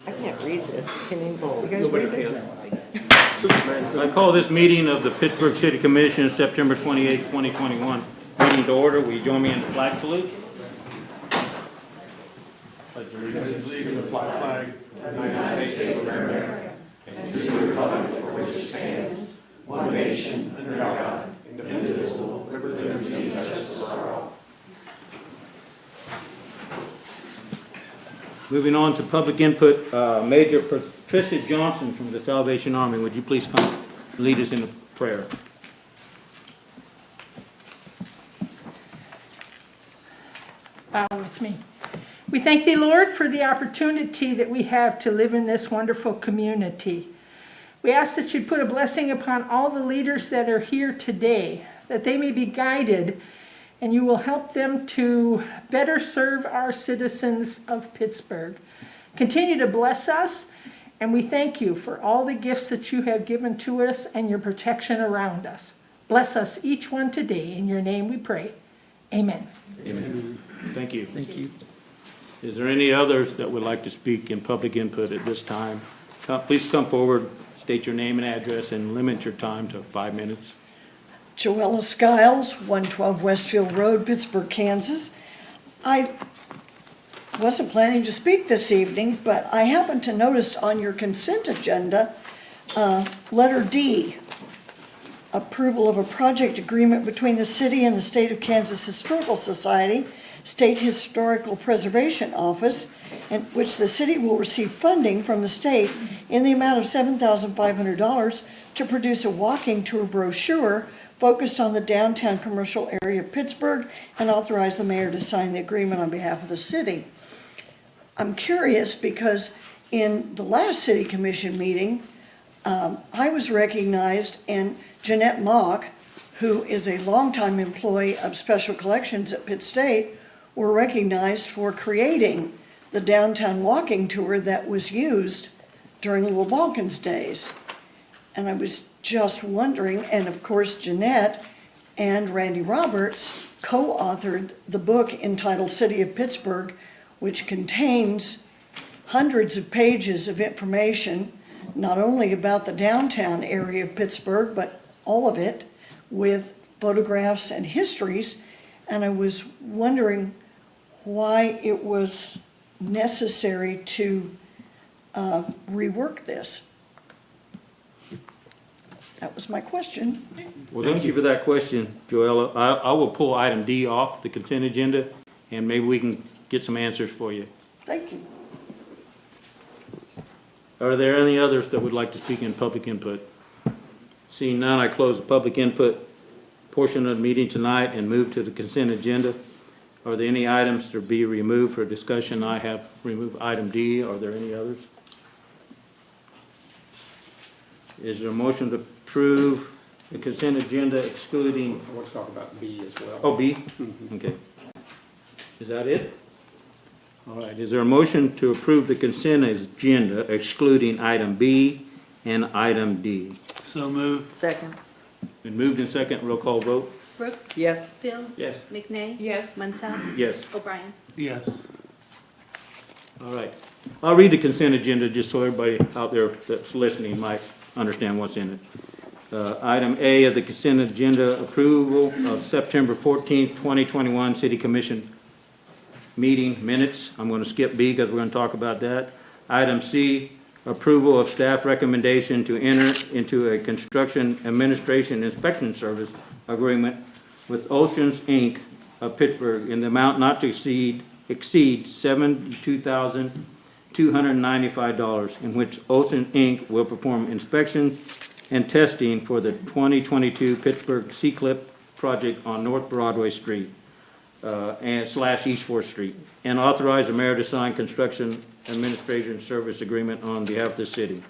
I can't read this. Can you guys read this? I call this meeting of the Pittsburgh City Commission, September 28, 2021, meeting to order. Will you join me in the flag salute? Pledge allegiance to the flag of the United States of America and to the republic for which it stands, one nation, under God, indivisible, with liberty and justice for all. Moving on to public input, Major Patricia Johnson from the Salvation Army, would you please come lead us in a prayer? Bow with me. We thank thee, Lord, for the opportunity that we have to live in this wonderful community. We ask that you put a blessing upon all the leaders that are here today, that they may be guided and you will help them to better serve our citizens of Pittsburgh. Continue to bless us, and we thank you for all the gifts that you have given to us and your protection around us. Bless us each one today. In your name we pray. Amen. Amen. Thank you. Thank you. Is there any others that would like to speak in public input at this time? Please come forward, state your name and address, and limit your time to 5 minutes. Joella Skiles, 112 Westfield Road, Pittsburgh, Kansas. I wasn't planning to speak this evening, but I happened to notice on your consent agenda, letter D, approval of a project agreement between the city and the State of Kansas Historical Society, State Historical Preservation Office, in which the city will receive funding from the state in the amount of $7,500 to produce a walking tour brochure focused on the downtown commercial area of Pittsburgh and authorize the mayor to sign the agreement on behalf of the city. I'm curious because in the last city commission meeting, I was recognized, and Jeanette Mock, who is a longtime employee of Special Collections at Pitt State, were recognized for creating the downtown walking tour that was used during Little Balkans days. And I was just wondering, and of course Jeanette and Randy Roberts co-authored the book entitled City of Pittsburgh, which contains hundreds of pages of information, not only about the downtown area of Pittsburgh, but all of it with photographs and histories. And I was wondering why it was necessary to rework this. That was my question. Well, thank you for that question, Joella. I will pull item D off the consent agenda, and maybe we can get some answers for you. Thank you. Are there any others that would like to speak in public input? Seeing none, I close the public input portion of the meeting tonight and move to the consent agenda. Are there any items to be removed for discussion? I have removed item D. Are there any others? Is there a motion to approve the consent agenda excluding? I want to talk about B as well. Oh, B? Okay. Is that it? All right. Is there a motion to approve the consent agenda excluding item B and item D? So moved. Second. Been moved in second. Roll call vote. Brooks? Yes. Fields? Yes. McNay? Yes. Munsell? Yes. O'Brien? Yes. All right. I'll read the consent agenda just so everybody out there that's listening might understand what's in it. Item A of the consent agenda, approval of September 14th, 2021 City Commission meeting minutes. I'm going to skip B because we're going to talk about that. Item C, approval of staff recommendation to enter into a construction administration inspection service agreement with Oceans Inc. of Pittsburgh in the amount not to exceed $72,295, in which Ocean Inc. will perform inspection and testing for the 2022 Pittsburgh C-Clip project on North Broadway Street and / East 4th Street, and authorize the mayor to sign construction administration service agreement on behalf of the city.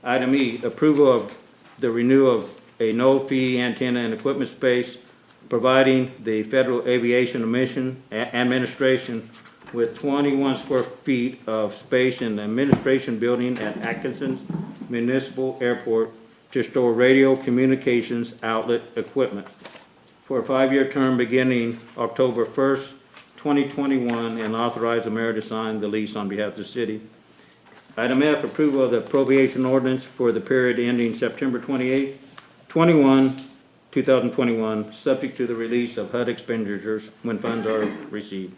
Item E, approval of the renewal of a no-fee antenna and equipment space, providing the Federal Aviation Administration with 21 square feet of space in the administration building at Atkinson's Municipal Airport to store radio communications outlet equipment for a 5-year term beginning October 1st, 2021, and authorize the mayor to sign the lease on behalf of the city. Item F, approval of the appropriation ordinance for the period ending September 28, 2021, subject to the release of HUD expenditures when funds are received.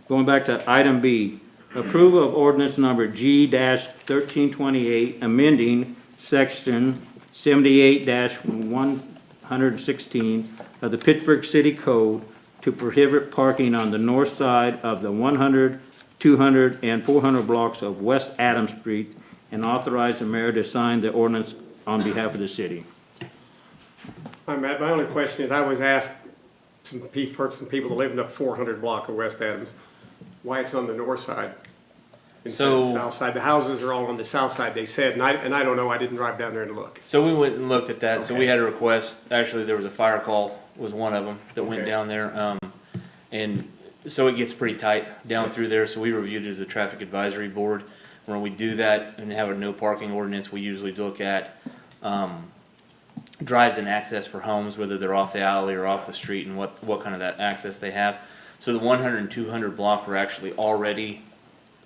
Going back to item B, approval of ordinance number G-1328, amending section 78-116 of the Pittsburgh City Code to prohibit parking on the north side of the 100, 200, and 400 blocks of West Adams Street, and authorize the mayor to sign the ordinance on behalf of the city. My only question is, I was asked some people that live in the 400 block of West Adams, why it's on the north side instead of the south side. The houses are all on the south side, they said, and I don't know, I didn't drive down there to look. So we went and looked at that, so we Okay. had a request, actually, there was a fire call, was one of them, that went Okay. down there, and so it gets pretty tight down through there, so we reviewed it as a traffic advisory board. When we do that and have a no parking ordinance, we usually look at, drives and access for homes, whether they're off the alley or off the street, and what kind of that access they have. So the 100 and 200 block were actually already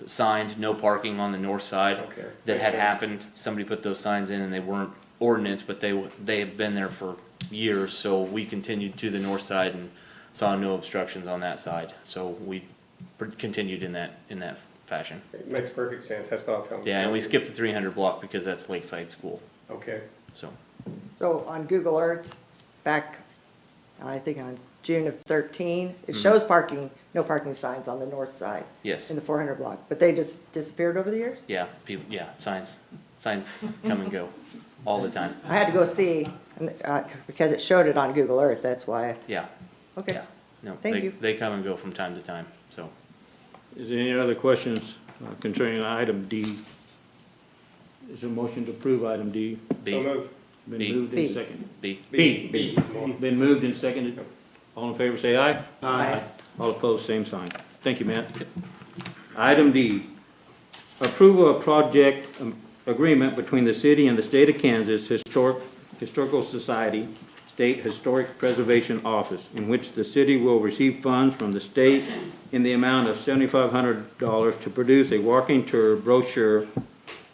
signed, no parking on the north side. Okay. That had happened, somebody put those signs in and they weren't ordinance, but they have been there for years, so we continued to the north side and saw no obstructions on that side, so we continued in that fashion. It makes perfect sense, that's what I'll tell them. Yeah, and we skipped the 300 block because that's Lakeside School, Okay. so. So on Google Earth, back, I think on June of 13, it shows parking, no parking signs on the north side Yes, in the 400 block, but they just disappeared over the years? yeah, people, yeah, signs come and go all the time, I had to go see, because it showed it on Google Earth, that's why. yeah, Okay. yeah. No, Thank you. they come and go from time to time, so. Is there any other questions concerning item D? Is there a motion to approve item D? So B, move. Been B. moved B. and seconded. B, B. Been moved and seconded. All in favor, say aye. Aye. All opposed, same sign. Thank you, Matt. Item D, approval of project agreement between the city and the state of Kansas Historical Society, State Historic Preservation Office, in which the city will receive funds from the state in the amount of $7,500 to produce a walking tour brochure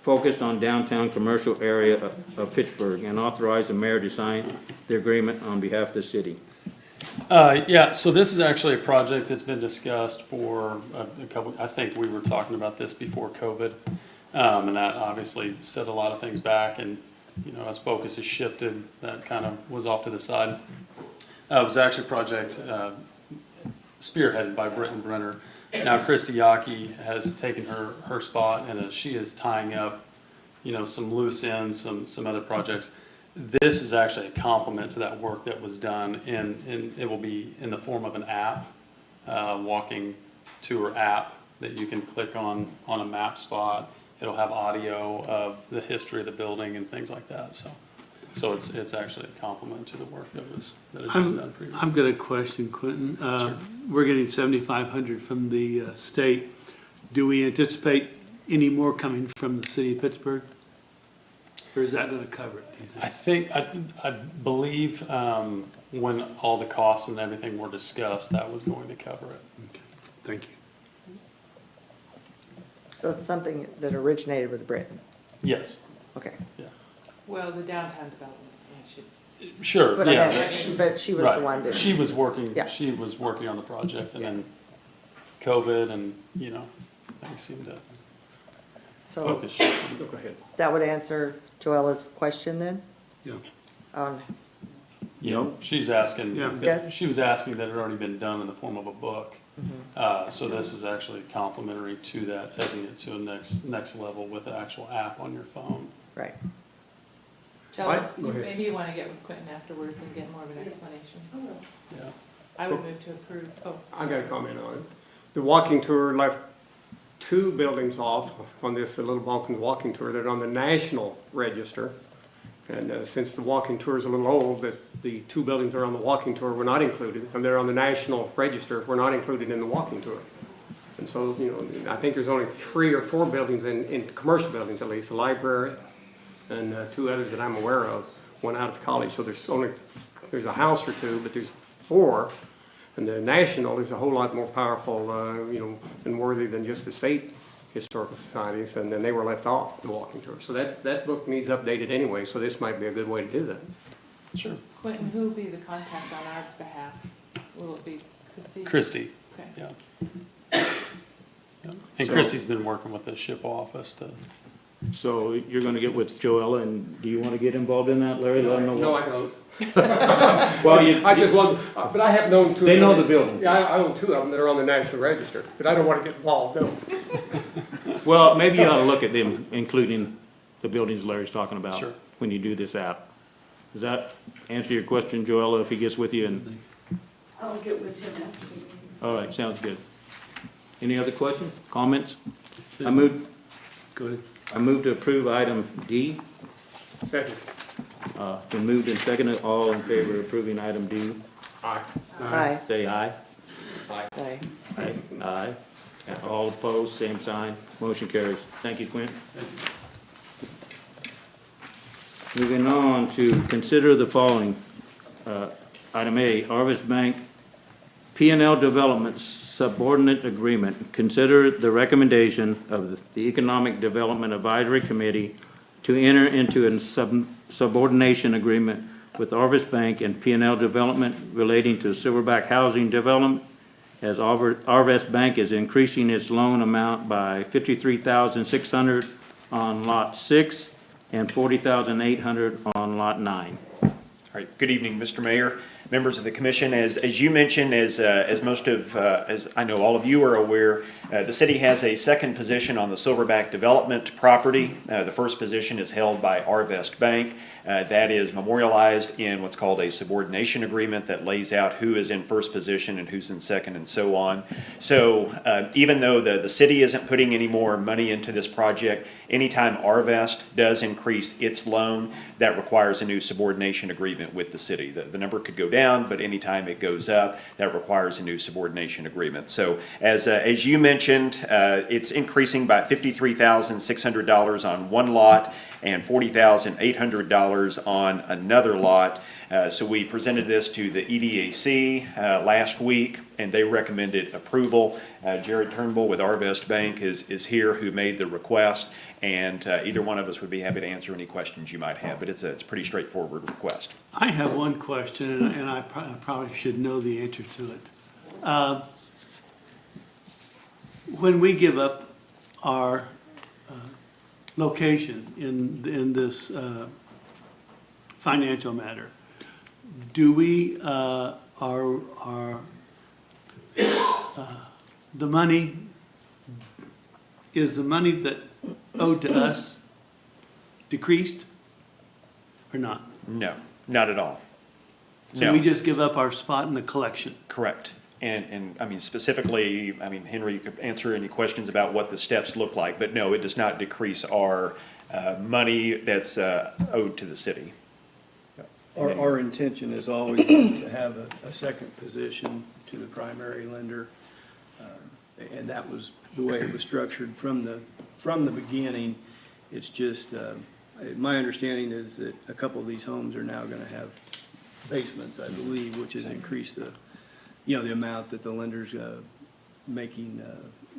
focused on downtown commercial area of Pittsburgh, and authorize the mayor to sign the agreement on behalf of the city. Yeah, so this is actually a project that's been discussed for a couple, I think we were talking about this before COVID. And that obviously set a lot of things back, and, you know, as focus has shifted, that kind of was off to the side. It was actually a project spearheaded by Britton Brenner. Now Christy Yaki has taken her spot, and she is tying up, you know, some loose ends, some other projects. This is actually a complement to that work that was done, and it will be in the form of an app, walking tour app that you can click on a map spot. It'll have audio of the history of the building and things like that. So it's actually a complement to the work that had been done previously. I've got a question, Quentin. We're getting 7,500 from the state. Do we anticipate any more coming from the city of Pittsburgh? Or is that gonna cover it, do you think? I believe, when all the costs and everything were discussed, that was going to cover it. Okay, thank you. So it's something that originated with Britain. Yes, Okay. yeah. Well, the downtown development, I should, Sure, But I yeah. mean, but she was the one Right, that. she was working, Yeah. she was working on the project, and then COVID and, you know, things seemed to So focus. Go ahead. that would answer Joella's question then? Yeah. You know, she's asking, Yeah. Yes. she was asking that it had already been done in the form of a book. So this is actually complementary to that, taking it to a next level with an actual app on your phone. Right. Joe, Go ahead. maybe you wanna get with Quentin afterwards and get more of an explanation. Yeah. I would move to approve, I've got a comment on it. The walking tour left two buildings off on this little Balkan walking tour that are on the national register. And since the walking tour is a little old, that the two buildings that are on the walking tour were not included, and they're on the national register, were not included in the walking tour. And so, you know, I think there's only 3 or 4 buildings in commercial buildings at least, the library and 2 others that I'm aware of, one out at the college. So there's a house or 2, but there's 4. And the national is a whole lot more powerful, you know, and worthy than just the state historical societies, and then they were left off the walking tour. So that book needs updated anyway, so this might be a good way to do that. Sure. Quentin, who will be the contact on our behalf? Will it be Christie? Christie, Okay. yeah. Yeah. And Christie's been working with the SHPO office to, So you're gonna get with Joella, and do you wanna get involved in that, Larry? Let them know No, what- I don't. Well, you, I just love, but I have known two. They know the buildings. Yeah, I own two of them that are on the National Register, but I don't want to get involved, no. well, maybe you ought to look at them, including the buildings Larry's talking about. Sure. When you do this app. Does that answer your question, Joella, if he gets with you? And I'll get with him after the meeting. all right, sounds good. Any other questions, comments? I moved Go ahead. to approve item D. Second. Been moved and seconded. All in favor of approving item D, Aye. Aye. say aye. Aye. Aye. Aye. And all opposed, same sign. Motion carries. Thank you, Quint. Moving on to consider the following. Item A, Arvis Bank P&L Development Subordinate Agreement. Consider the recommendation of the Economic Development Advisory Committee to enter into a subordination agreement with Arvis Bank and P&L Development relating to Silverback Housing Development, as Arvis Bank is increasing its loan amount by $53,600 on Lot 6 and $40,800 on Lot 9. All right, good evening, Mr. Mayor, members of the commission. As you mentioned, as I know all of you are aware, the city has a second position on the Silverback Development property. The first position is held by Arvest Bank. That is memorialized in what's called a subordination agreement that lays out who is in first position and who's in second and so on. So even though the city isn't putting any more money into this project, anytime Arvest does increase its loan, that requires a new subordination agreement with the city. The number could go down, but anytime it goes up, that requires a new subordination agreement. So as you mentioned, it's increasing by $53,600 on one lot and $40,800 on another lot. So we presented this to the EDAC last week, and they recommended approval. Jared Turnbull with Arvest Bank is here, who made the request, and either one of us would be happy to answer any questions you might have, but it's a pretty straightforward request. I have one question, and I probably should know the answer to it. When we give up our location in this financial matter, do we, the money, is the money that owed to us decreased or not? No, not at all. So No. we just give up our spot in the collection? Correct. And I mean, specifically, I mean, Henry, you could answer any questions about what the steps look like, but no, it does not decrease our money that's owed to the city. Our intention is always to have a second position to the primary lender. And that was the way it was structured from the beginning. It's just, my understanding is that a couple of these homes are now gonna have basements, I believe, which has increased the amount that the lender's making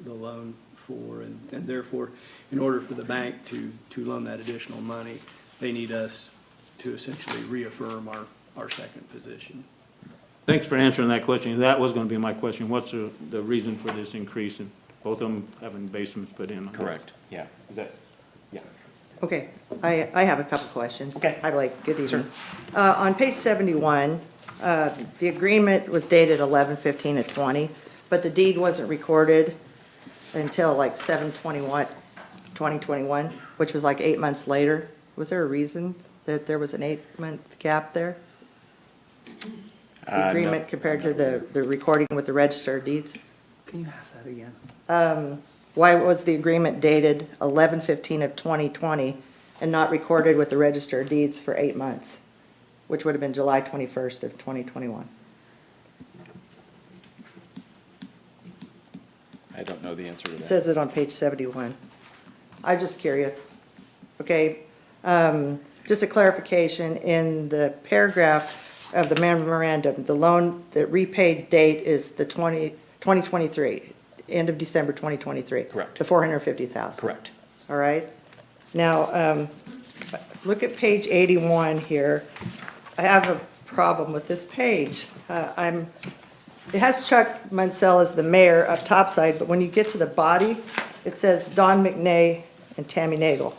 the loan for. And therefore, in order for the bank to loan that additional money, they need us to essentially reaffirm our second position. Thanks for answering that question. That was gonna be my question. What's the reason for this increase in both of them having basements put in? Correct, yeah. Is that, yeah. Okay, I have a couple questions. Okay. Hi, Blake, good evening. On page 71, the agreement was dated 11/15/20, but the deed wasn't recorded until like 7/21/2021, which was like 8 months later. Was there a reason that there was an 8-month gap there? The No. agreement compared to the recording with the Register of Deeds? Can you ask that again? Why was the agreement dated 11/15/2020 and not recorded with the Register of Deeds for 8 months, which would have been July 21st of 2021? I don't know the answer to It that. says it on page 71. I'm just curious. Okay, just a clarification, in the paragraph of the memorandum, the loan, the repaid date is the 2023. end of December 2023. Correct. The 450,000. Correct. All right. Now, look at page 81 here. I have a problem with this page. It has Chuck Munsell as the mayor up topside, but when you get to the body, it says Don McNay and Tammy Nagel.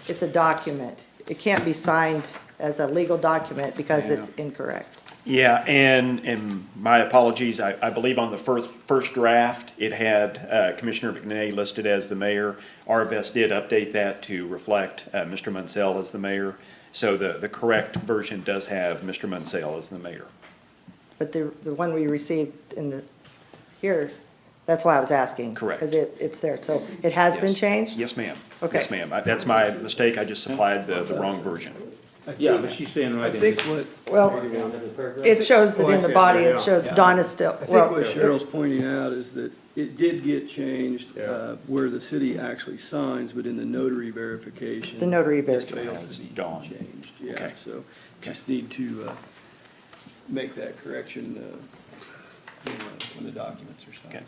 It's a document. It can't be signed as a legal document because it's incorrect. Yeah, and my apologies, I believe on the first draft, it had Commissioner McNay listed as the mayor. RBS did update that to reflect Mr. Munsell as the mayor. So the correct version does have Mr. Munsell as the mayor. But the one we received here, that's why I was asking. Correct. Because it's there. So it has been Yes. changed? Yes, ma'am. Okay. Yes, ma'am. That's my mistake, I just supplied the wrong version. Yeah, but she's saying I right in think this. what, Well, it shows it Oh, I in the see it body. there, It yeah. shows Don is still, I think well, what Cheryl's pointing out is that it did get changed, Yeah. where the city actually signs, but in the notary verification. The notary it verification. failed to be Dawn. changed, yeah, Okay. so just need to, make that correction, when the documents are Okay. signed.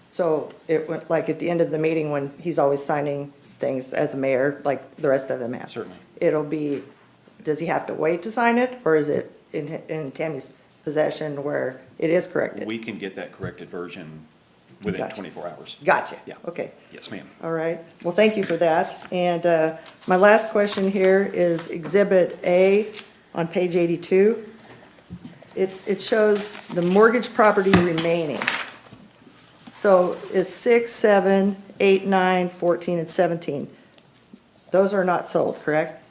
so it went, like at the end of the meeting when he's always signing things as a mayor, like the rest of them have. Certainly. It'll be, does he have to wait to sign it, or is it in Tammy's possession where it is corrected? We can get that corrected version within Gotcha. 24 hours. Gotcha. Yeah. Okay. Yes, ma'am. All right. Well, thank you for that. And my last question here is Exhibit A on page 82. It shows the mortgage property remaining. So it's 6, 7, 8, 9, 14, and 17. Those are not sold, correct?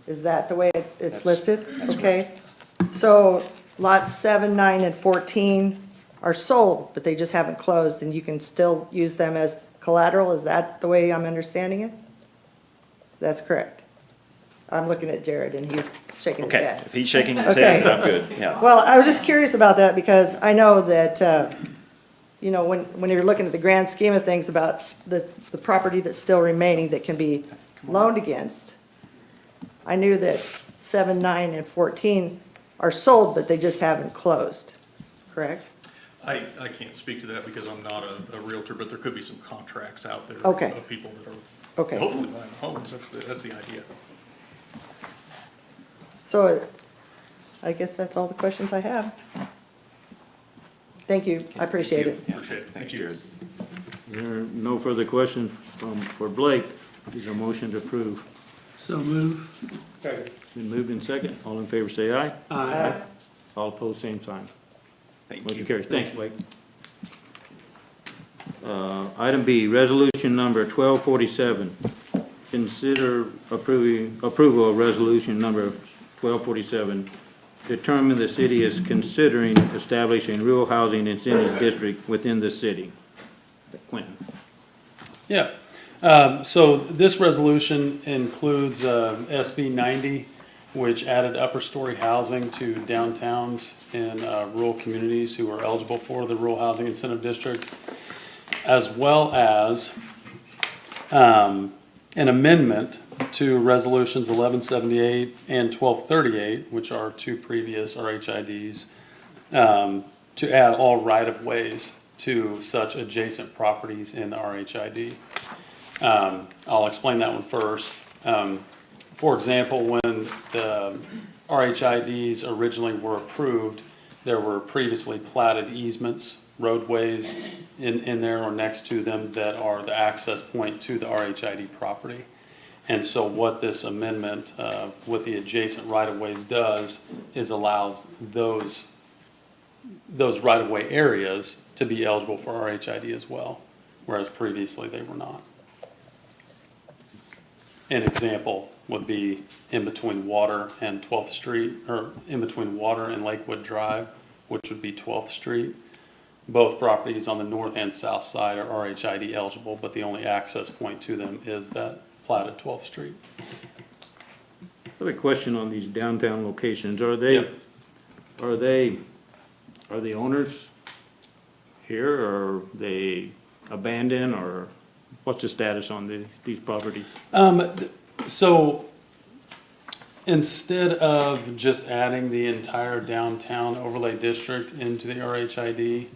Is that the way it's That's- listed? that's Okay. So lots 7, 9, and 14 are sold, but they just haven't closed, and you can still use them as collateral? Is that the way I'm understanding it? That's correct. I'm looking at Jared, and he's shaking his Okay, head. if he's shaking his head, Okay. then I'm good, yeah. Well, I was just curious about that because I know that, you know, when you're looking at the grand scheme of things about the property that's still remaining that can be loaned against, I knew that 7, 9, and 14 are sold, but they just haven't closed, correct? I can't speak to that because I'm not a Realtor, but there could be some contracts out there Okay. of people that are Okay. hopefully buying homes. That's the idea. So I guess that's all the questions I have. Thank you, I appreciate it. Yeah. Appreciate it. Thanks, Thank you. Jared. There are no further questions for Blake. Is there a motion to approve? So move. Been moved in second. All in favor say aye. Aye. All opposed, same sign. Thank Motion you. carries. Thanks, Blake. Item B, resolution number 1247. Consider approval of resolution number 1247. Determine the city is considering establishing rural housing incentive district within the city. Quentin. Yeah, so this resolution includes SB 90, which added upper story housing to downtowns in rural communities who are eligible for the Rural Housing Incentive District, as well as an amendment to resolutions 1178 and 1238, which are two previous RHIDs, to add all right-of-ways to such adjacent properties in the RHID. I'll explain that one first. For example, when the RHIDs originally were approved, there were previously platted easements, roadways in there or next to them that are the access point to the RHID property. And so what this amendment with the adjacent right-of-ways does is allows those right-of-way areas to be eligible for RHID as well, whereas previously they were not. An example would be in between Water and 12th Street, or in between Water and Lakewood Drive, which would be 12th Street. Both properties on the north and south side are RHID eligible, but the only access point to them is that platted 12th Street. I have a question on these downtown locations. Are they, Yep. are the owners here, or are they abandoned, or what's the status on these properties? So instead of just adding the entire downtown overlay district into the RHID,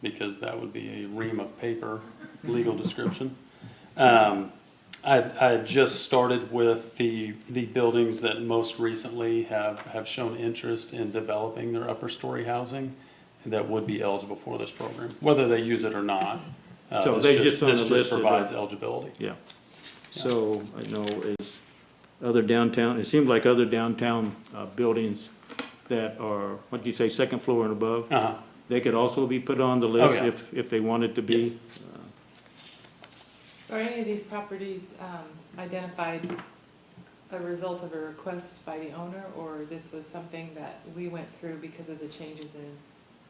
because that would be a ream of paper, legal description. I had just started with the buildings that most recently have shown interest in developing their upper story housing that would be eligible for this program, whether they use it or not. So This they just on the this list of the- provides eligibility. Yeah. So, I know is other downtown, it seems like other downtown, buildings that are, what'd you say, second floor and above? Uh-huh. They could also be put on the list yeah. if they wanted to be? Are any of these properties identified a result of a request by the owner, or this was something that we went through because of the changes in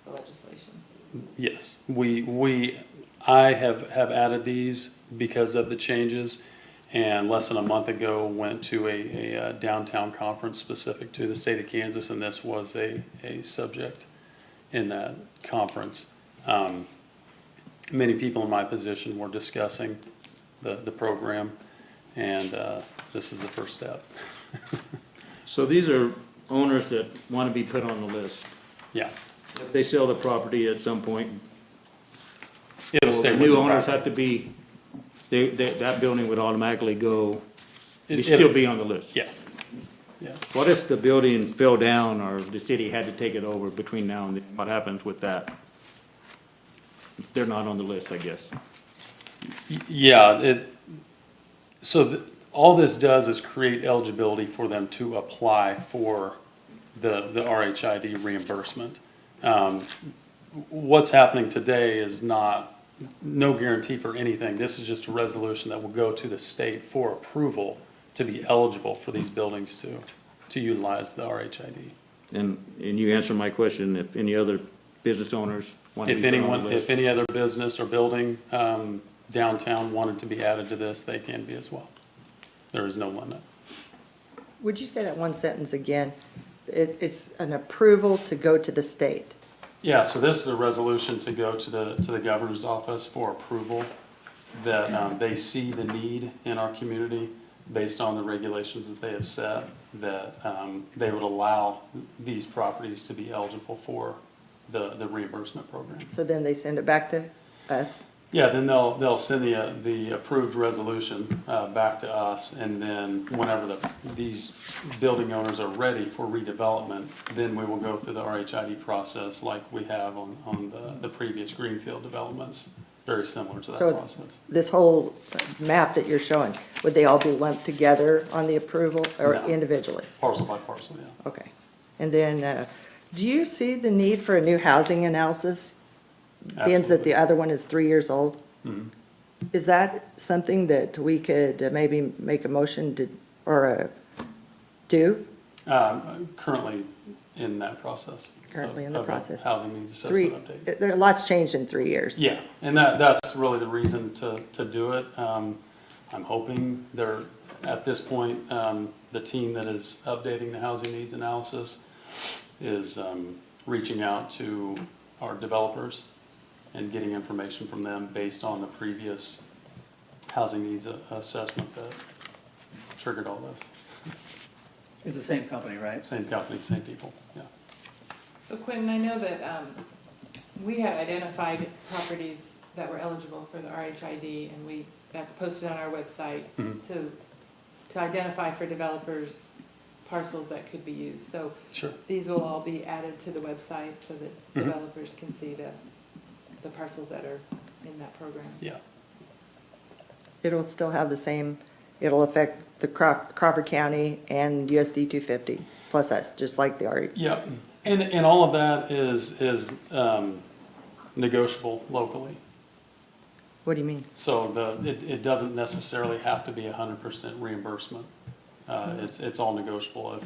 the legislation? Yes, I have added these because of the changes, and less than a month ago went to a downtown conference specific to the state of Kansas, and this was a subject in that conference. Many people in my position were discussing the program, and this is the first step. So these are owners that want to be put on the list. Yeah, If they sell the property at some point, it'll well, stay the with new the owners property. have to be, that building would automatically go, It- still be on the list. Yeah, yeah. What if the building fell down or the city had to take it over between now and then? What happens with that? They're not on the list, I guess. Yeah, all this does is create eligibility for them to apply for the RHID reimbursement. What's happening today is no guarantee for anything. This is just a resolution that will go to the state for approval to be eligible for these buildings to utilize the RHID. And you answer my question, if any other business owners want to be put on the list. If any other business or building downtown wanted to be added to this, they can be as well. There is no limit. Would you say that one sentence again? It's an approval to go to the state. Yeah, so this is a resolution to go to the governor's office for approval, that they see the need in our community based on the regulations that they have set, that they would allow these properties to be eligible for the reimbursement program. So then they send it back to us. Yeah, then they'll send the approved resolution back to us, and then whenever these building owners are ready for redevelopment, then we will go through the RHID process like we have on the previous greenfield developments, very similar to that So process. this whole map that you're showing, would they all be lumped together on the approval or No. individually? Parcel by parcel, yeah. Okay. And then, do you see the need for a new housing analysis? Being that the other one is 3 years old? Mhm. Is that something that we could maybe make a motion to, or do? Currently in that process. Currently in the of a process. Housing needs Three, assessment update. there, lots changed in 3 years. Yeah, and that's really the reason to do it. I'm hoping they're, at this point, the team that is updating the housing needs analysis is reaching out to our developers and getting information from them based on the previous housing needs assessment that triggered all this. It's the same company, right? Same company, same people, yeah. So Quentin, I know that we had identified properties that were eligible for the RHID, and that's posted on our website Mhm. to identify for developers parcels that could be used. So Sure. these will all be added to the website so that Mhm. developers can see the parcels that are in that program. Yeah. It'll still have the same, it'll affect the Crawford County and USD 250 plus us, just like the RE. Yeah, and all of that is negotiable locally. What do you mean? So it doesn't necessarily have to be 100% reimbursement. It's all negotiable. If,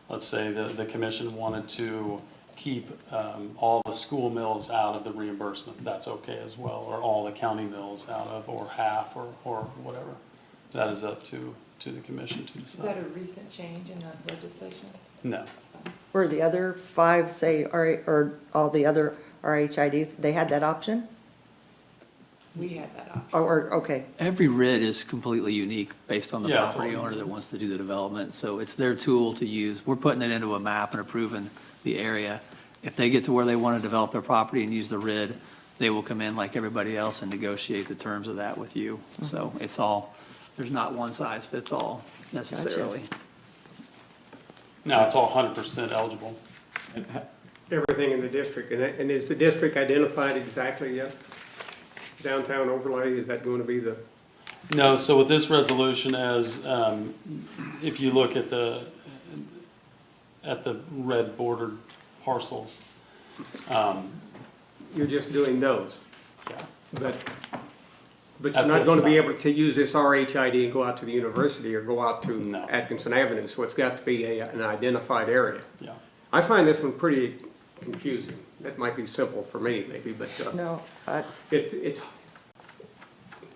let's say, the commission wanted to keep all the school mills out of the reimbursement, that's okay as well, or all the county mills out of, or half, or whatever. That is up to the commission to Is that decide. a recent change in the legislation? No. Were the other five, say, or all the other RHIDs, they had that option? We had that option. Or, okay, Every RID is completely unique based on the Yeah, it's property all owner unique. that wants to do the development. So it's their tool to use. We're putting it into a map and approving the area. if they get to where they want to develop their property and use the RID, they will come in like everybody else and negotiate the terms of that with you. So it's all, there's not one size fits all necessarily. Now, it's all 100% eligible. Everything in the district, and is the district identified exactly yet? Downtown overlay, is that going to be the, No, so with this resolution, as, if you look at the red bordered parcels, you're just doing those? yeah. But At you're not this gonna be time. able to use this RHID and go out to the university or go out to No. Atkinson Avenue, so it's got to be an identified area. Yeah. I find this one pretty confusing. That might be simple for me, maybe, but, No, it's,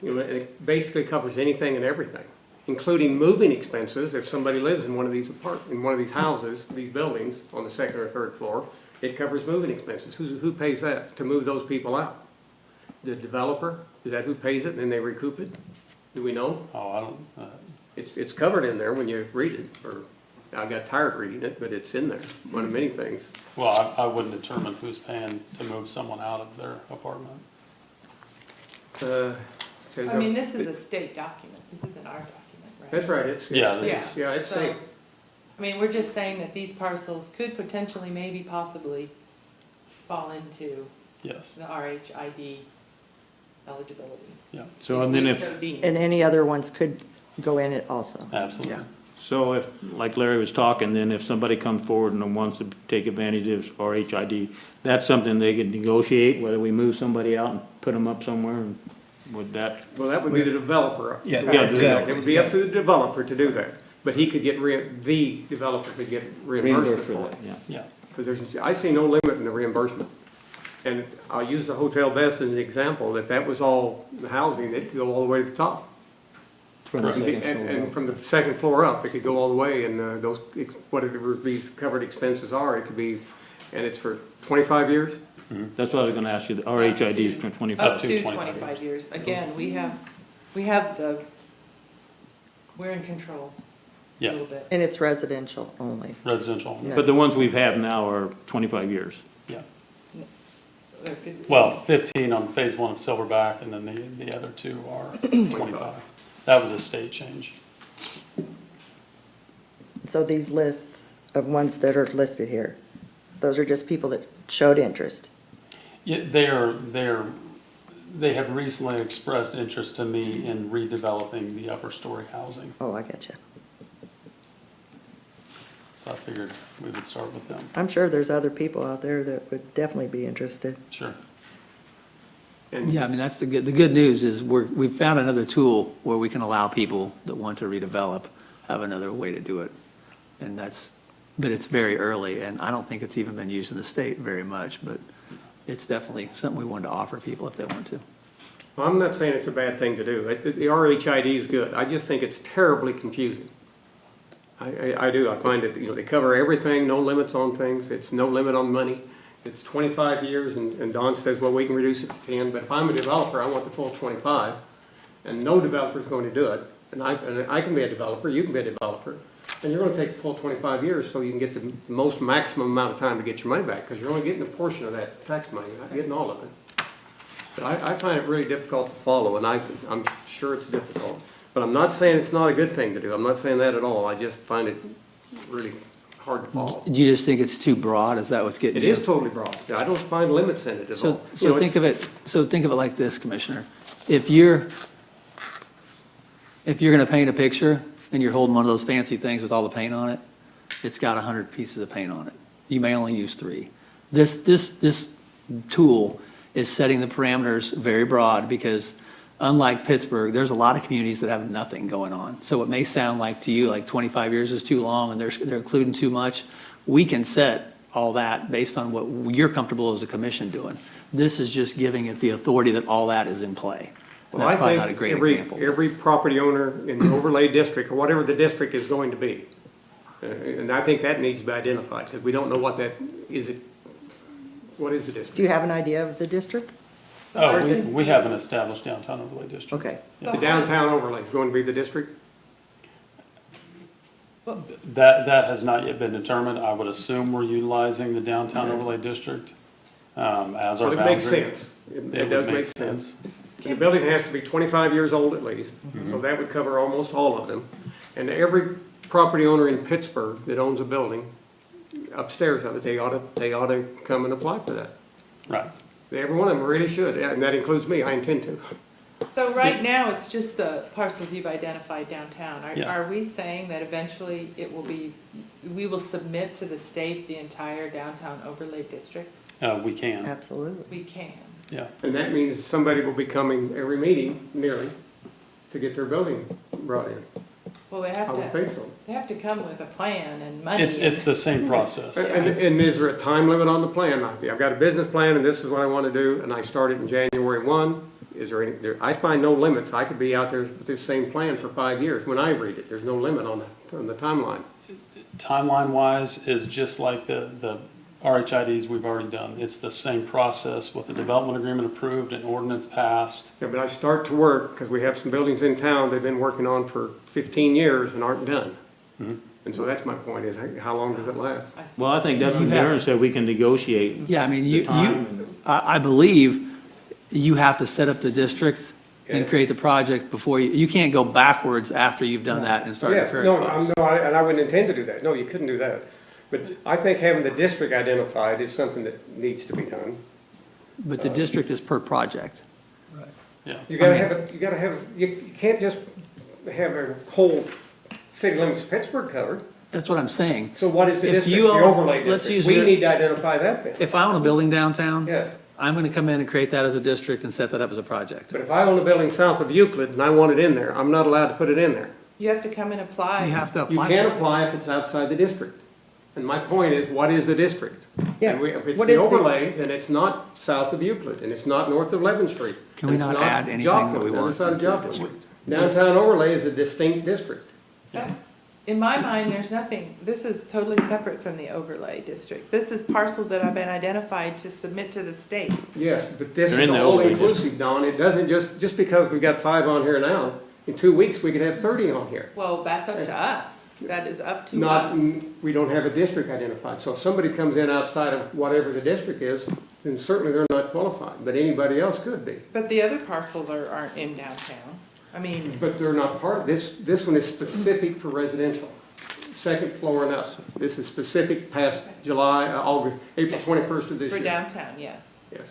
you know, it basically covers anything and everything, including moving expenses. If somebody lives in one of these in one of these houses, these buildings on the second or third floor, it covers moving expenses. Who pays that to move those people out? The developer? Is that who pays it and then they recoup it? Do we know? Oh, I don't, It's covered in there when you read it, or I got tired reading it, but it's in there, one of many things. well, I wouldn't determine who's paying to move someone out of their apartment. Says I mean, this is a state document, this isn't our document, right? That's right, it's. Yeah, this Yeah. is, Yeah, it's So, safe. I mean, we're just saying that these parcels could potentially, maybe possibly fall into yes, the RHID eligibility. yeah, So, and then we if, so deem. and any other ones could go in it also. absolutely. so if, like Larry was talking, then if somebody comes forward and wants to take advantage of RHID, that's something they could negotiate, whether we move somebody out and put them up somewhere, and would that, Well, that would be the developer. Yeah, It would be up to the developer to do that, but he could get the developer could get reimbursement reimburse for for that, it. yeah. Yeah, Because I see no limit in the reimbursement. And I'll use the Hotel Best as an example, if that was all the housing, it could go all the way to the top. From the Correct. second floor And up. from the second floor up, it could go all the way, and those, whatever these covered expenses are, it could be, and it's for 25 years? That's what I was gonna ask you, the RHID is from Up 25. to 25 25 years. Again, we have we're in control a yeah, little bit. And it's residential only. residential, Yeah. But the ones we've had now are 25 years. yeah. They're 50. Well, 15 on phase one of Silverback, and then the other two are 25. That was a state change. So these lists of ones that are listed here, those are just people that showed interest. Yeah, they have recently expressed interest to me in redeveloping the upper story housing, Oh, I get you. so I figured we would start with them. I'm sure there's other people out there that would definitely be interested. Sure. Yeah, I mean, that's the good news is we've found another tool where we can allow people that want to redevelop, have another way to do it. And but it's very early, and I don't think it's even been used in the state very much, but it's definitely something we wanted to offer people if they want to. Well, I'm not saying it's a bad thing to do. The RHID is good. I just think it's terribly confusing. I do. I find it, they cover everything, no limits on things. It's no limit on money. It's 25 years, and Don says, well, we can reduce it to 10, but if I'm a developer, I want the full 25, and no developer's going to do it. And I can be a developer, you can be a developer, and you're gonna take the full 25 years so you can get the most maximum amount of time to get your money back, because you're only getting a portion of that tax money, you're not getting all of it. But I find it really difficult to follow, and I'm sure it's difficult. But I'm not saying it's not a good thing to do. I'm not saying that at all. I just find it really hard to follow. Do you just think it's too broad? Is that what's getting It you? is totally broad. I don't find limits in it at all. So think of it like this, Commissioner. If you're gonna paint a picture and you're holding one of those fancy things with all the paint on it, it's got 100 pieces of paint on it. You may only use 3. This tool is setting the parameters very broad because unlike Pittsburgh, there's a lot of communities that have nothing going on. So it may sound like to you like 25 years is too long and they're including too much. We can set all that based on what you're comfortable as a commission doing. This is just giving it the authority that all that is in play. And Well, that's I probably think not a great example. every property owner in the overlay district, or whatever the district is going to be, and I think that needs to be identified, because we don't know what that, what is the district? Do you have an idea of the district? Oh, we have an established downtown overlay district. Okay. The downtown overlay is going to be the district? That has not yet been determined. I would assume we're utilizing the downtown overlay district as our But it boundary. makes sense. It It does would make sense. The building has to be 25 years old at least, so that would cover almost all of them. And every property owner in Pittsburgh that owns a building upstairs of it, they ought to come and apply for that. Right. Every one of them really should, and that includes me, I intend to. So right now, it's just the parcels you've identified downtown. Yeah. Are we saying that eventually it will be, we will submit to the state the entire downtown overlay district? We can, Absolutely. We can. yeah. And that means somebody will be coming every meeting, nearly, to get their building brought in. Well, they I have would to, think so. they have to come with a plan and money. It's the same process. And is there a time limit on the plan? I've got a business plan and this is what I want to do, and I started in January 1. Is there any, I find no limits. I could be out there with this same plan for 5 years. When I read it, there's no limit on the timeline. Timeline-wise is just like the RHIDs we've already done. It's the same process with the development agreement approved and ordinance passed. Yeah, but I start to work, because we have some buildings in town they've been working on for 15 years and aren't done. And so that's my point, is how long does it last? I see. Well, I think that's what Darren said, we can negotiate. Yeah, I mean, The time I believe you have to set up the district and Yes. create the project before you can't go backwards after you've done that and start Yes, incurring no, costs. and I wouldn't intend to do that. No, you couldn't do that. But I think having the district identified is something that needs to be done. But the district is per project. Yeah. You can't just have a whole city limits of Pittsburgh covered. That's what I'm saying. So what is the If district, you the own- overlay let's district? use We your- need to identify that then. If I own a building downtown, Yes, I'm gonna come in and create that as a district and set that up as a project. but if I own a building south of Euclid and I want it in there, I'm not allowed to put it in there. You have to come and apply. You have to You apply can't for it. apply if it's outside the district. And my point is, what is the district? Yeah. If it's What the is the- overlay, then it's not south of Euclid, and it's not north of 11th Street. Can we and it's not add anything Joplin, that we the other want side of into the Joplin. district? Downtown overlay is a distinct district. In my mind, there's nothing, this is totally separate from the overlay district. This is parcels that have been identified to submit to the state. Yes, but this They're is in the all overlay inclusive, Don. It doesn't just because we've got 5 on here now, in 2 weeks, we could have 30 on here. Well, that's up to us. That is up to Not, us. we don't have a district identified. So if somebody comes in outside of whatever the district is, then certainly they're not qualified, but anybody else could be. But the other parcels aren't in downtown. I mean, But they're not part of this. This one is specific for residential, second floor and up. This is specific past July, August, April Yes. 21st of this for year. downtown, yes. Yes.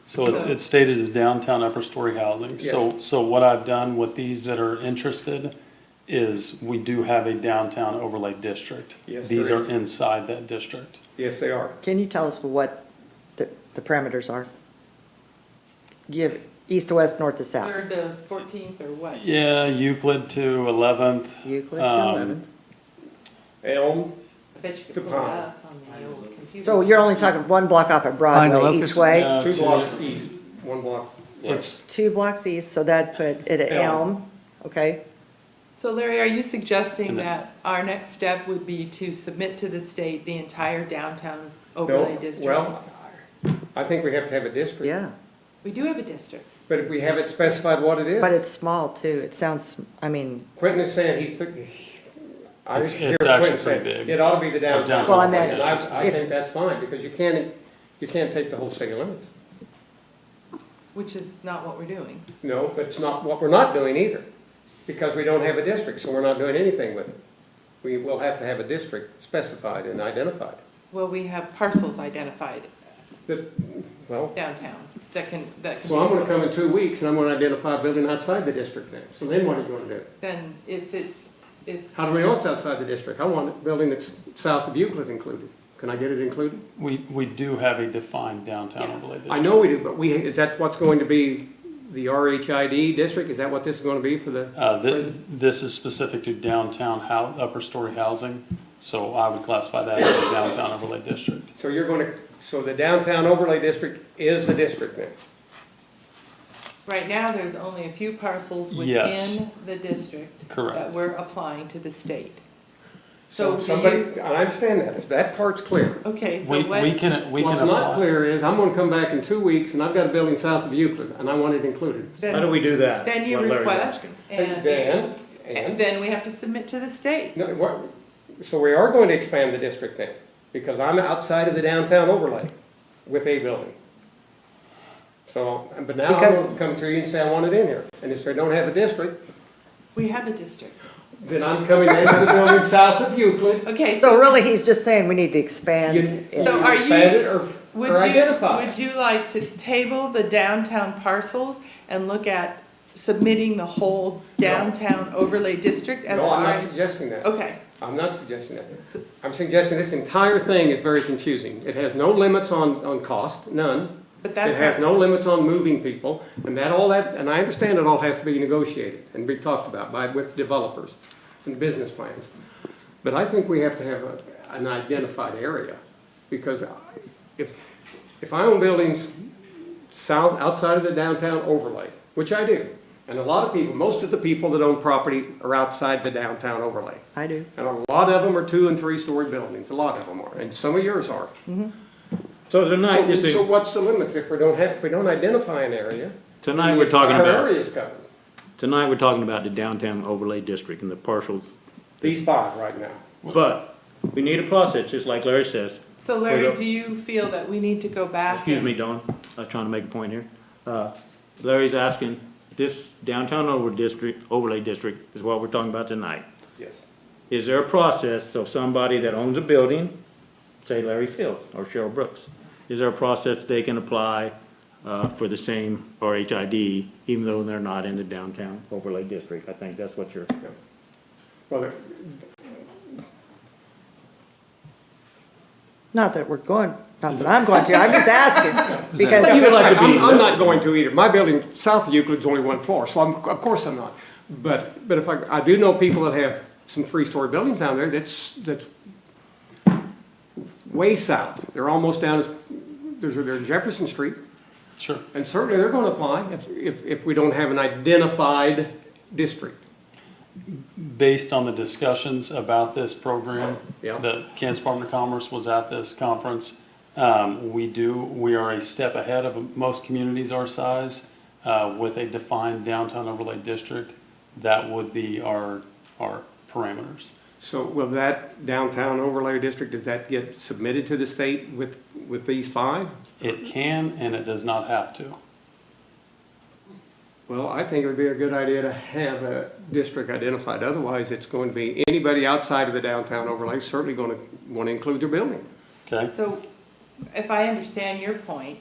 So it's stated as downtown upper story housing. So what I've done with these that are interested is we do have a downtown overlay district. Yes, These there are is. inside that district. Yes, they are. Can you tell us what the parameters are? Give east to west, north to south. Third to 14th or what? Yeah, Euclid to 11th. Euclid to 11th. Elm, I bet you could To pull it Pine. up on the old computer. So you're only talking one block off of Pine to Broadway Locust? each way? Yeah, 2 to- blocks east, 1 block west. It's, 2 blocks east, so that'd put it at Elm. Elm, okay? So Larry, are you suggesting And then- that our next step would be to submit to the state the entire downtown No, overlay district? well, I think we have to have a district. Yeah, We do have a district. But if we haven't specified what it is. but it's small too. It sounds, I mean, Quentin is saying I It's- hear it's Quentin actually saying pretty big. it ought to be the downtown. Well, I meant And I if- think that's fine, because you can't take the whole city limits. Which is not what we're doing. No, but it's not what we're not doing either, because we don't have a district, so we're not doing anything with it. We will have to have a district specified and identified. Well, we have parcels identified Well, downtown that can so I'm gonna come in 2 weeks and I'm gonna identify a building outside the district then. So then what are you gonna do? Then if How do we know it's outside the district? I want a building that's south of Euclid included. Can I get it included? we do have a defined downtown overlay district. I know we do, but is that what's going to be the RHID district? Is that what this is gonna be for the? This is specific to downtown upper story housing, so I would classify that as a downtown overlay district. So so the downtown overlay district is the district then? right now, there's only a few parcels Yes. within the district Correct. that we're applying to the state. So So do somebody, you, I understand that part's clear. okay, so We what, can What's not apply. clear is, I'm gonna come back in 2 weeks, and I've got a building south of Euclid, and I want it included. How do we do that? then you What Larry's request asking. and Then, then we have to submit to the state. no, what, So we are going to expand the district then, because I'm outside of the downtown overlay with a building. So, but now I'm Because- going to come to you and say I want it in here. And if they don't have a district, We have a district. then I'm coming into the building south of Euclid. Okay, So really, he's just saying we need to expand You it. So are you- expand it or would or you, identify it. would you like to table the downtown parcels and look at submitting the whole downtown overlay district as an No, I'm not RA? suggesting that. Okay, I'm not suggesting that. So- I'm suggesting this entire thing is very confusing. It has no limits on cost, none. but It that's has not, no limits on moving people, and and I understand it all has to be negotiated and be talked about with developers and business plans. But I think we have to have an identified area, because if I own buildings outside of the downtown overlay, which I do, and a lot of people, most of the people that own property are outside the downtown overlay. I do. And a lot of them are 2- and 3-story buildings, a lot of them are, and some of yours are. So tonight, this So is, what's the limits if we don't identify an area? tonight then we're the talking entire about, area is covered. tonight we're talking about the downtown overlay district and the parcels. These 5 right now. But we need a process, just like Larry says. so Larry, do you feel that we need to go back? Excuse and- me, Dawn, I was trying to make a point here. Larry's asking, this downtown overlay district is what we're talking about tonight. Yes. Is there a process, so somebody that owns a building, say Larry Field or Cheryl Brooks, is there a process they can apply for the same RHID, even though they're not in the downtown overlay district? I think that's what you're, Well, Not that we're going, not that I'm going to, I'm just asking, because, You would like to be- I'm not going to either. My building south of Euclid's only 1 floor, so of course I'm not. But if I do know people that have some 3-story buildings down there, that's way south. They're almost down they're Jefferson Street, Sure. and certainly they're gonna apply if we don't have an identified district. Based on the discussions about this program, Yeah. the Kansas Department of Commerce was at this conference. We are a step ahead of most communities our size, with a defined downtown overlay district. That would be our parameters. So will that downtown overlay district, does that get submitted to the state with these 5? It can and it does not have to. Well, I think it would be a good idea to have a district identified. Otherwise, it's going to be anybody outside of the downtown overlay certainly going to want to include their building. Okay? So, if I understand your point,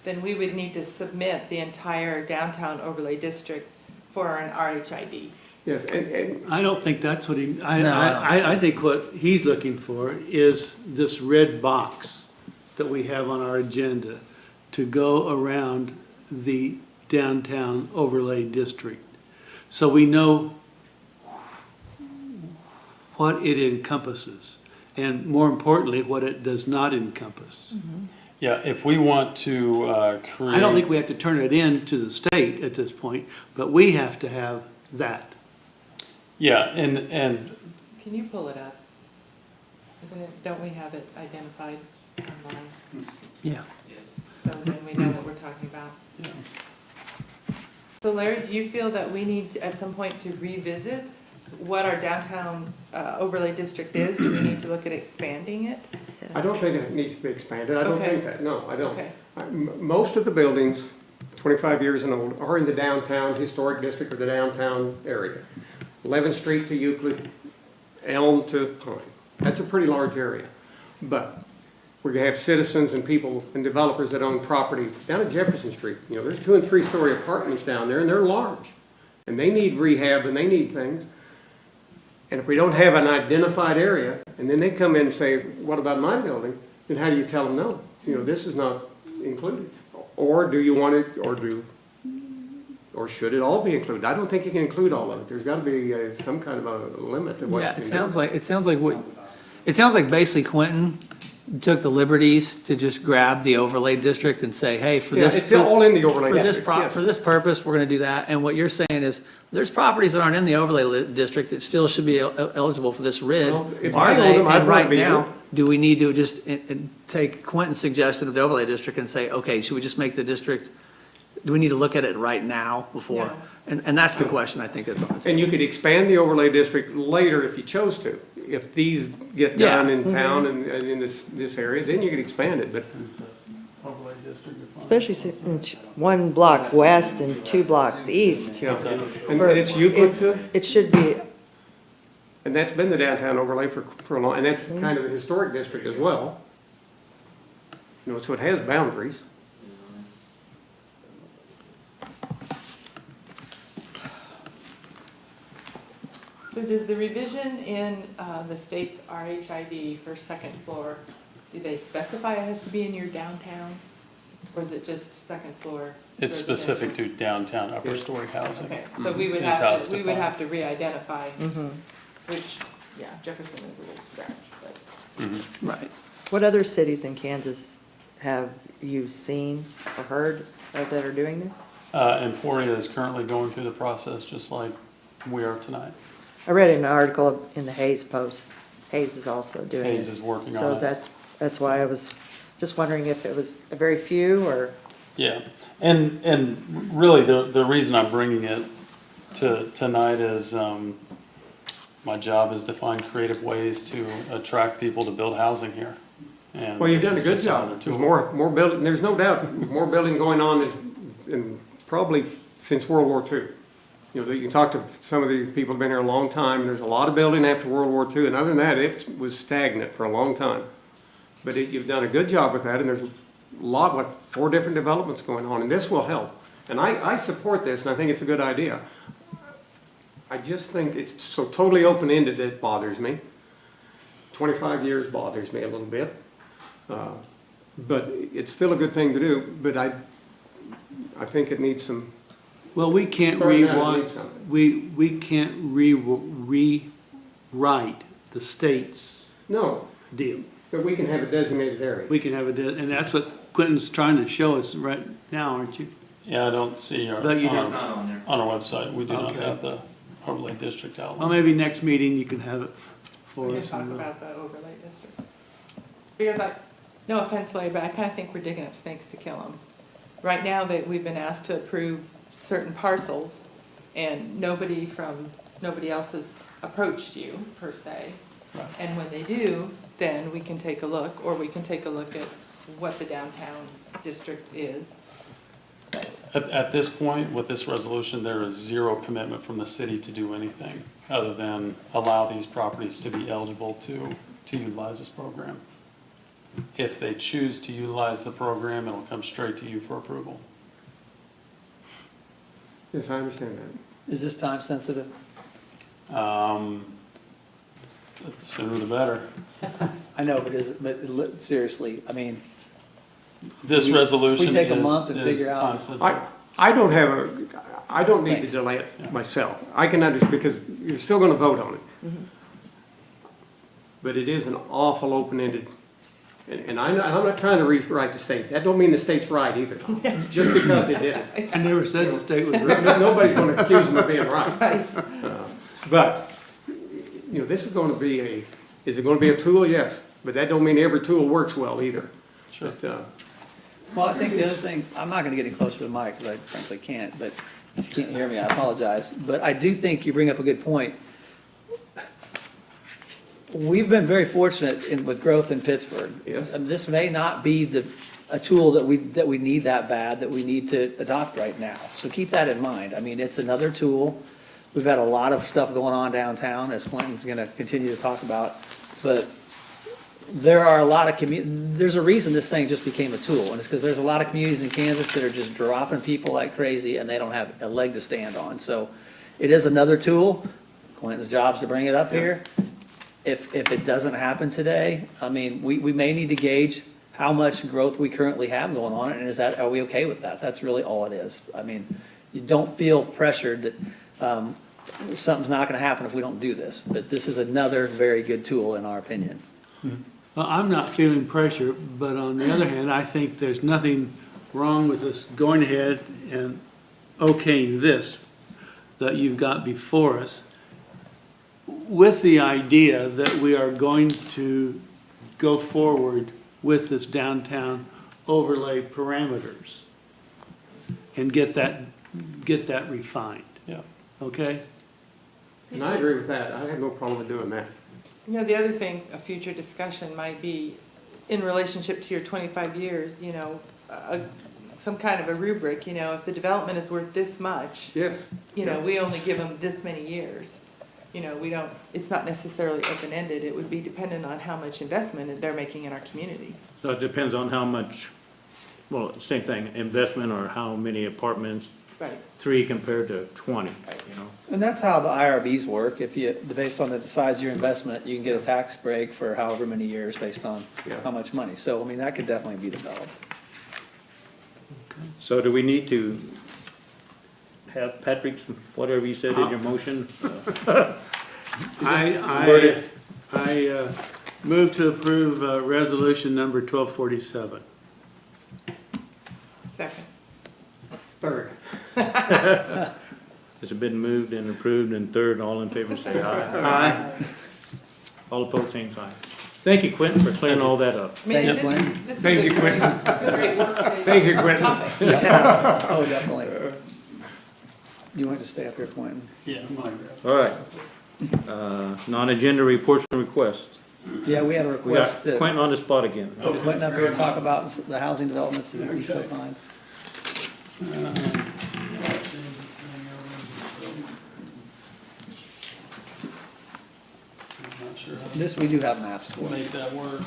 then we would need to submit the entire downtown overlay district for an RHID. Yes, and I don't think that's what he, No, I don't. I think what he's looking for is this red box that we have on our agenda to go around the downtown overlay district. So we know what it encompasses, and more importantly, what it does not encompass. Yeah, if we want to create. I don't think we have to turn it in to the state at this point, but we have to have that. Yeah, and Can you pull it up? Isn't it, don't we have it identified online? Yeah. So then we know what we're talking about. So Larry, do you feel that we need to, at some point to revisit what our downtown overlay district is? Do we need to look at expanding it? I don't think it needs to be expanded. I don't Okay. think that, no, I don't. Okay. Most of the buildings, 25 years and old, are in the downtown historic district or the downtown area. 11th Street to Euclid, Elm to Pine. That's a pretty large area. But we're gonna have citizens and people and developers that own property down at Jefferson Street. You know, there's 2- and 3-story apartments down there, and they're large. And they need rehab and they need things. And if we don't have an identified area, and then they come in and say, what about my building? Then how do you tell them no? You know, this is not included. Or do you want it, or should it all be included? I don't think you can include all of it. There's gotta be some kind of a limit to what you Yeah, can it do. sounds like basically Quentin took the liberties to just grab the overlay district and say, hey, for Yeah, this. it's all in the overlay For this district, yes. for this purpose, we're gonna do that, and what you're saying is, there's properties that aren't in the overlay district that still should be eligible for this RID. Well, if Are I owned they? them, I'd And want right to be in now, it. do we need to just take Quentin's suggestion of the overlay district and say, okay, should we just make the district, do we need to look at it right now before? Yeah. And that's the question I think that's on the table. And you could expand the overlay district later if you chose to. if these get Yeah. done in town and in this area, then you could expand it, but Especially since one block west and 2 blocks east. yeah. And For- it's Euclid too? It should be, And that's been the downtown overlay for a long, and that's kind of a historic district as well. You know, so it has boundaries. So does the revision in the state's RHID for second floor, do they specify it has to be in your downtown? Or is it just second floor? It's residential? specific to downtown upper story housing. Okay, so we would is how have it's to, we would defined. have to re-identify, which, yeah, Jefferson is a little stretch, but. Right. what other cities in Kansas have you seen or heard of that are doing this? Emporia is currently going through the process, just like we are tonight. I read an article in the Hayes Post. Hayes is also doing it. Hayes is working So on it. that's why I was just wondering if it was a very few or, Yeah, and really, the reason I'm bringing it to tonight is, my job is to find creative ways to attract people to build housing here. And Well, you've this done a is good just job. another There's tool. more building, there's no doubt, more building going on in probably since World War II. You know, you can talk to some of the people who've been here a long time, and there's a lot of building after World War II, and other than that, it was stagnant for a long time. But you've done a good job with that, and there's a lot, like 4 different developments going on, and this will help. And I support this, and I think it's a good idea. I just think it's so totally open-ended that it bothers me. 25 years bothers me a little bit. But it's still a good thing to do, but I think it needs some, Well, we can't Starting out, it rewrite, needs something. we can't rewrite the state's no, deal. but we can have a designated area. We can have and that's what Quentin's trying to show us right now, aren't you? Yeah, I don't see our, But you on don't- our, on our website, we do not Okay. have the overlay district Well, outline. maybe next meeting you can have it for We can us. talk and we'll- about the overlay district. Because no offense, Larry, but I kind of think we're digging up snakes to kill them. Right now, we've been asked to approve certain parcels, and nobody else has approached you, per se. Right. And when they do, then we can take a look, or we can take a look at what the downtown district is. At this point, with this resolution, there is zero commitment from the city to do anything other than allow these properties to be eligible to utilize this program. If they choose to utilize the program, it'll come straight to you for approval. Yes, I understand that. Is this time sensitive? The sooner the better. I know, but seriously, I mean, This If we resolution take a month to is figure out- time sensitive. I don't need to Thanks. delay it myself. I can understand, because you're still gonna vote on it. But it is an awful open-ended, and I'm not trying to rewrite the state. That don't mean the state's right either. Just because they did it. I never said the state was right. Nobody's gonna accuse them of being right. Right. But, you know, this is gonna be is it gonna be a tool? Yes. But that don't mean every tool works well either. Sure. But, well, I think the other thing, I'm not gonna get any closer to the mic, because I frankly can't, but if you can't hear me, I apologize. But I do think you bring up a good point. We've been very fortunate with growth in Pittsburgh. Yes. This may not be a tool that we need that bad, that we need to adopt right now. So keep that in mind. I mean, it's another tool. We've had a lot of stuff going on downtown, as Quentin's gonna continue to talk about. But there are a lot of there's a reason this thing just became a tool, and it's because there's a lot of communities in Kansas that are just dropping people like crazy, and they don't have a leg to stand on. So it is another tool. Quentin's job's to bring it up here. If it doesn't happen today, I mean, we may need to gauge how much growth we currently have going on, and are we okay with that? That's really all it is. I mean, you don't feel pressured that something's not gonna happen if we don't do this, but this is another very good tool in our opinion. Well, I'm not feeling pressure, but on the other hand, I think there's nothing wrong with us going ahead and okaying this that you've got before us, with the idea that we are going to go forward with this downtown overlay parameters and get that refined, Yeah. okay? and I agree with that. I have no problem with doing that. You know, the other thing, a future discussion might be, in relationship to your 25 years, you know, some kind of a rubric, you know, if the development is worth this much, Yes. you know, we only give them this many years. You know, we don't, it's not necessarily open-ended, it would be dependent on how much investment they're making in our community. So it depends on how much, well, same thing, investment or how many apartments, Right. 3 compared to 20, you know? And that's how the IRBs work. If you, based on the size of your investment, you can get a tax break for however many years based on Yeah. how much money. So, I mean, that could definitely be developed. So do we need to have Patrick's, whatever you said in your motion? I move to approve, resolution number 1247. Second. Third. Has it been moved and approved and third, all in favor say aye. Aye. All opposed, same sign. Thank you, Quentin, for clearing all that up. I mean, Thanks, this- Glenn. this is Thank a you, great- Quentin. great work today. Thank you, Quentin. Oh, definitely. You want to stay up here, Quentin? Yeah, mine. All right. Non-agenda reports and requests. Yeah, we had a We got request to Quentin on the spot again. put Quentin up here and talk about the housing developments that he's so fine. I'm not sure how This, we do have maps to for. make that work.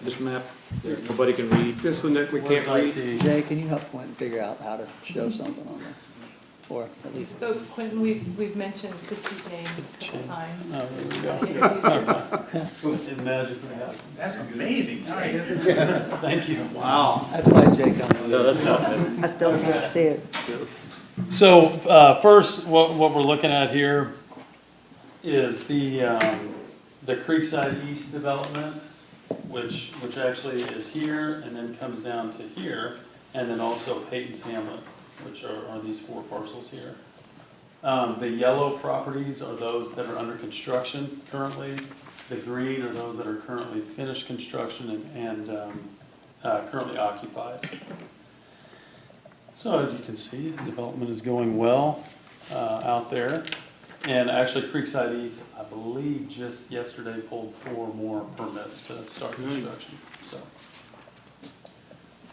This map, that nobody can read. This one that we Where's can't read. IT? Jay, can you help Quentin figure out how to show something on there? Or at least, So Quentin, we've mentioned Christie's name a couple times. Oh, there we go. It magically happened. That's amazing. Thank you. Wow. that's why Jay comes in. No, that's not, I still can't see it. So, first, what we're looking at here is the Creekside East development, which actually is here and then comes down to here, and then also Peyton's Hamlet, which are these 4 parcels here. The yellow properties are those that are under construction currently. The green are those that are currently finished construction and currently occupied. So as you can see, the development is going well out there. And actually Creekside East, I believe just yesterday pulled 4 more permits to start construction, so.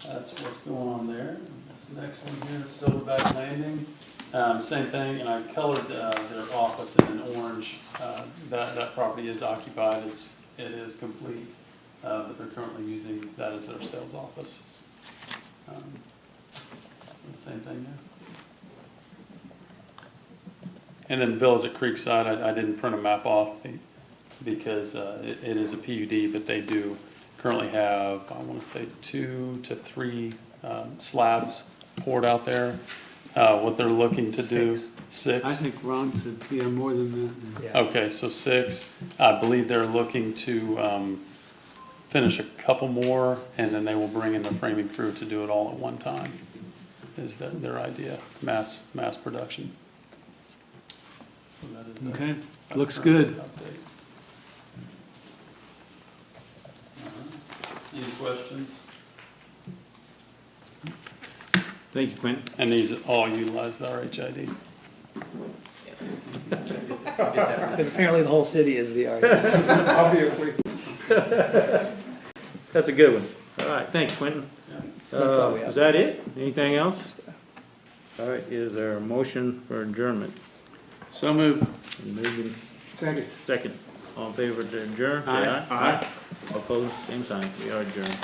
That's what's going on there. This next one here is Silverback Landing. Same thing, and I colored their office in an orange. That property is occupied, it is complete, but they're currently using that as their sales office. Same thing there. And then Villas at Creekside, I didn't print a map off because it is a PUD, but they do currently have, I want to say 2 to 3 slabs poured out there. What they're looking to do, 6. I think Ron said, yeah, more than that. Yeah. Okay, so 6. I believe they're looking to finish a couple more, and then they will bring in the framing crew to do it all at one time, is their idea, mass production. So that is Okay, a looks current good. update. Any questions? thank you, Quentin. And these all utilize the RHID. Because apparently the whole city is the RHID. Obviously. That's a good one. All right, thanks, Quentin. That's all we have. Is that it? Anything else? All right, is there a motion for adjournment? So moved. Moving Second. second. All in favor to adjourn, say aye. Aye. Opposed, same sign. We are adjourned.